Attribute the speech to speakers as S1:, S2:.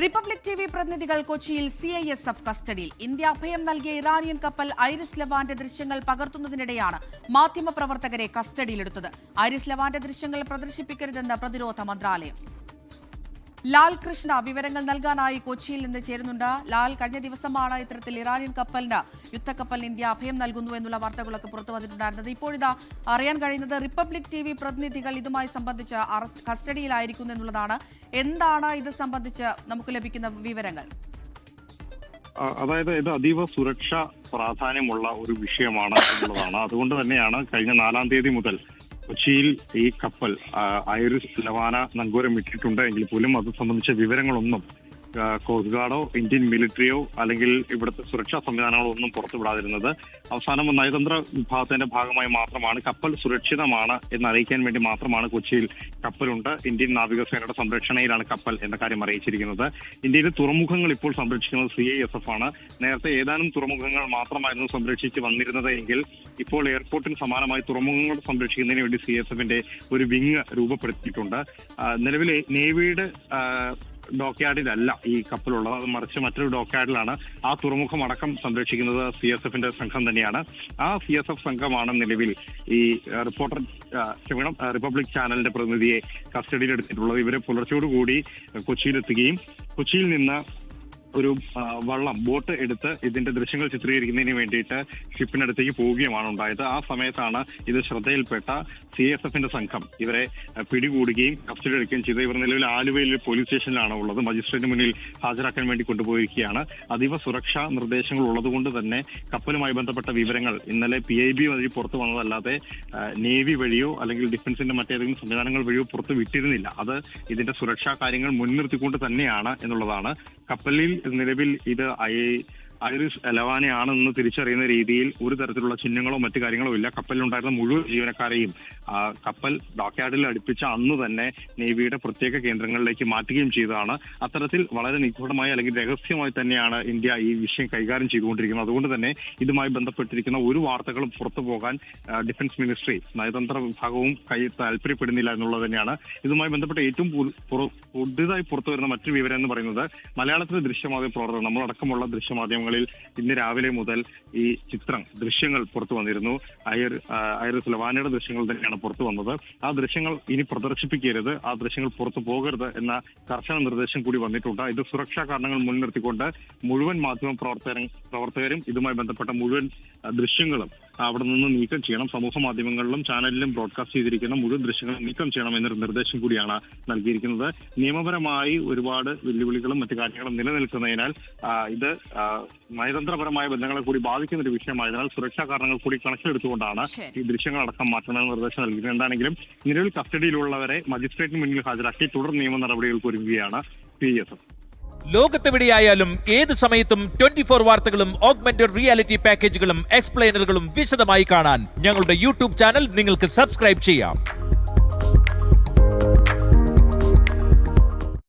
S1: Republic TV പ്രതിനിധികൾ കൊച്ചിയിൽ CISF കസ്റ്റഡിയിൽ. ഇന്ത്യ അഭയം നൽകിയ ഇറാനിയൻ കപ്പൽ ഐറിസ് ലവാന്റെ ദൃശ്യങ്ങൾ പകർത്തുന്നതിനിടെയാണ് മാധ്യമപ്രവർത്തകരെ കസ്റ്റഡിയിലെടുത്തത്. ഐറിസ് ലവാന്റെ ദൃശ്യങ്ങൾ പ്രദർശിപ്പിക്കരുതെന്ന് പ്രതിരോധ മന്ത്രാലയം. ലാൽ കൃഷ്ണ വിവരങ്ങൾ നൽകാനായി കൊച്ചിയിൽ നിന്ന് ചേരുന്നുണ്ട്. ലാൽ, കഴിഞ്ഞ ദിവസമാണ് ഇത്തരത്തിൽ ഇറാനിയൻ കപ്പലിന് യുദ്ധക്കപ്പലിന് ഇന്ത്യ അഭയം നൽകുന്നു എന്നുള്ള വാർത്തകളൊക്കെ പുറത്തു വന്നിട്ടുണ്ടായിരുന്നത്. ഇപ്പോഴിതാ അറിയാൻ കഴിയുന്നത് റിപ്പബ്ലിക് ടിവി പ്രതിനിധികൾ ഇതുമായി സംബന്ധിച്ച് കസ്റ്റഡിയിലായിരിക്കുന്നു എന്നുള്ളതാണ്. എന്താണ് ഇത് സംബന്ധിച്ച് നമുക്ക് ലഭിക്കുന്ന വിവരങ്ങൾ?
S2: അതായത് ഇത് അതീവ സുരക്ഷ പ്രാധാന്യമുള്ള ഒരു വിഷയമാണ് എന്നുള്ളതാണ്. അതുകൊണ്ട് തന്നെയാണ് കഴിഞ്ഞ 4-ാം തീയതി മുതൽ കൊച്ചിയിൽ ഈ കപ്പൽ ഐറിസ് ലവാന നങ്കൂരം ഇട്ടിട്ടുണ്ട് എങ്കിൽ പോലും അത് സംബന്ധിച്ച വിവരങ്ങളൊന്നും കോസ്റ്റ് ഗാർഡോ ഇന്ത്യൻ മിലിറ്ററിയോ അല്ലെങ്കിൽ ഇവിടുത്തെ സുരക്ഷാ സംവിധാനങ്ങളോ ഒന്നും പുറത്തുവിടാതിരുന്നത്. അവസാനം നയതന്ത്ര വിഭാഗത്തിന്റെ ഭാഗമായി മാത്രമാണ് കപ്പൽ സുരക്ഷിതമാണ് എന്ന് അറിയിക്കാൻ വേണ്ടി മാത്രമാണ് കൊച്ചിയിൽ കപ്പലുണ്ട്, ഇന്ത്യൻ നാവികസേനയുടെ സംരക്ഷണയിലാണ് കപ്പൽ എന്ന കാര്യം അറിയിച്ചിരിക്കുന്നത്. ഇന്ത്യയിലെ തുറമുഖങ്ങൾ ഇപ്പോൾ സംരക്ഷിക്കുന്നത് CISF ആണ്. നേരത്തെ ഏതാനും തുറമുഖങ്ങൾ മാത്രമായിരുന്നു സംരക്ഷിച്ച് വന്നിരുന്നത് എങ്കിൽ ഇപ്പോൾ എയർപോർട്ടിന് സമാനമായി തുറമുഖങ്ങൾ സംരക്ഷിക്കുന്നതിന് വേണ്ടി CISFന്റെ ഒരു വിങ് രൂപപ്പെടുത്തിയിട്ടുണ്ട്. നിലവിലെ നേവിയുടെ ഡോക്യാർഡിലല്ല ഈ കപ്പലുള്ളത്, അത് മറിച്ച് മറ്റൊരു ഡോക്യാർഡിലാണ്. ആ തുറമുഖം അടക്കം സംരക്ഷിക്കുന്നത് CSFന്റെ സംഘം തന്നെയാണ്. ആ CSF സംഘമാണ് നിലവിൽ ഈ റിപ്പബ്ലിക് ചാനലിന്റെ പ്രതിനിധിയെ കസ്റ്റഡിയിലെടുത്തിട്ടുള്ളത്. ഇവരെ പുലർച്ചയോടുകൂടി കൊച്ചിയിലെത്തുകയും കൊച്ചിയിൽ നിന്ന് ഒരു ബോട്ട് എടുത്ത് ഇതിന്റെ ദൃശ്യങ്ങൾ ചിത്രീകരിക്കുന്നതിന് വേണ്ടിയിട്ട് ഷിപ്പിനടുത്തേക്ക് പോവുകയുമാണ് ഉണ്ടായത്. ആ സമയത്താണ് ഇത് ശ്രദ്ധയിൽപ്പെട്ട CSFന്റെ സംഘം ഇവരെ പിടികൂടുകയും കസ്റ്റഡി എടുക്കുകയും ചെയ്തത്. ഇവർ നിലവിൽ ആലുവയിൽ പോലീസ് സ്റ്റേഷനിലാണ് ഉള്ളത്. മജിസ്ട്രേറ്റിന് മുന്നിൽ ഹാജരാക്കാൻ വേണ്ടി കൊണ്ടുപോയിരിക്കുകയാണ്. അതീവ സുരക്ഷാ നിർദ്ദേശങ്ങൾ ഉള്ളതുകൊണ്ട് തന്നെ കപ്പലുമായി ബന്ധപ്പെട്ട വിവരങ്ങൾ ഇന്നലെ PIB വഴി പുറത്തു വന്നതല്ലാതെ നേവി വഴിയോ അല്ലെങ്കിൽ ഡിഫൻസിന്റെ മറ്റേതെങ്കിലും സംവിധാനങ്ങൾ വഴിയോ പുറത്തു വിട്ടിരുന്നില്ല. അത് ഇതിന്റെ സുരക്ഷാ കാര്യങ്ങൾ മുൻനിർത്തിക്കൊണ്ട് തന്നെയാണ് എന്നുള്ളതാണ്. കപ്പലിൽ നിലവിൽ ഇത് ഐറിസ് ലവാനയാണെന്ന് തിരിച്ചറിയുന്ന രീതിയിൽ ഒരു തരത്തിലുള്ള ചിഹ്നങ്ങളോ മറ്റു കാര്യങ്ങളോ ഇല്ല. കപ്പലിലുണ്ടായിരുന്ന മുഴുവൻ ജീവനക്കാരെയും കപ്പൽ ഡോക്യാർഡിൽ അടുപ്പിച്ച അന്ന് തന്നെ നേവിയുടെ പ്രത്യേക കേന്ദ്രങ്ങളിലേക്ക് മാറ്റുകയും ചെയ്തതാണ്. അത്തരത്തിൽ വളരെ നിഗൂഢമായി അല്ലെങ്കിൽ രഹസ്യമായി തന്നെയാണ് ഇന്ത്യ ഈ വിഷയം കൈകാര്യം ചെയ്തുകൊണ്ടിരിക്കുന്നത്. അതുകൊണ്ട് തന്നെ ഇതുമായി ബന്ധപ്പെട്ടിരിക്കുന്ന ഒരു വാർത്തകളും പുറത്തു പോകാൻ ഡിഫൻസ് മിനിസ്ട്രി നയതന്ത്ര വിഭാഗവും താല്പര്യപ്പെടുന്നില്ല എന്നുള്ളത് തന്നെയാണ്. ഇതുമായി ബന്ധപ്പെട്ട് ഏറ്റവും പുതുതായി പുറത്തു വരുന്ന മറ്റൊരു വിവരം എന്ന് പറയുന്നത് മലയാളത്തിലെ ദൃശ്യമാധ്യമ പ്രവർത്തകർ നമ്മളടക്കമുള്ള ദൃശ്യമാധ്യമങ്ങൾ ഇന്ന് രാവിലെ മുതൽ ഈ ദൃശ്യങ്ങൾ പുറത്തു വന്നിരുന്നു. ഐറിസ് ലവാനയുടെ ദൃശ്യങ്ങൾ തന്നെയാണ് പുറത്തു വന്നത്. ആ ദൃശ്യങ്ങൾ ഇനി പ്രദർശിപ്പിക്കരുത്, ആ ദൃശ്യങ്ങൾ പുറത്തു പോകരുത് എന്ന കർശന നിർദ്ദേശം കൂടി വന്നിട്ടുണ്ട്. ഇത് സുരക്ഷാ കാരണങ്ങൾ മുൻനിർത്തിക്കൊണ്ട് മുഴുവൻ മാധ്യമ പ്രവർത്തകരും ഇതുമായി ബന്ധപ്പെട്ട മുഴുവൻ ദൃശ്യങ്ങളും അവിടെ നിന്ന് നീക്കം ചെയ്യണം. സമൂഹ മാധ്യമങ്ങളിലും ചാനലിലും ബ്രോഡ്കാസ്റ്റ് ചെയ്തിരിക്കുന്ന മുഴുവൻ ദൃശ്യങ്ങളും നീക്കം ചെയ്യണം എന്നൊരു നിർദ്ദേശം കൂടിയാണ് നൽകിയിരിക്കുന്നത്. നിയമപരമായി ഒരുപാട് വെല്ലുവിളികളും മറ്റു കാര്യങ്ങളും നിലനിൽക്കുന്നതിനാൽ ഇത് നയതന്ത്രപരമായ ബന്ധങ്ങളെ കൂടി ബാധിക്കുന്ന ഒരു വിഷയമായതിനാൽ സുരക്ഷാ കാരണങ്ങൾ കൂടി കണക്കിലെടുത്തുകൊണ്ടാണ് ഈ ദൃശ്യങ്ങളടക്കം മാറ്റണമെന്ന് നിർദ്ദേശം നൽകിയത്. എന്താണെങ്കിലും നിലവിൽ കസ്റ്റഡിയിലുള്ളവരെ മജിസ്ട്രേറ്റിന് മുന്നിൽ ഹാജരാക്കി തുടർ നിയമ നടപടികൾക്ക് ഒരുങ്ങുകയാണ് CISF.
S3: ലോകത്തെവിടെയായാലും ഏത് സമയത്തും 24 വാർത്തകളും ഓഗ്മെന്റഡ് റിയാലിറ്റി പാക്കേജുകളും എക്സ്പ്ലെയിനറുകളും വിശദമായി കാണാൻ ഞങ്ങളുടെ YouTube ചാനൽ നിങ്ങൾക്ക് സബ്സ്ക്രൈബ് ചെയ്യാം.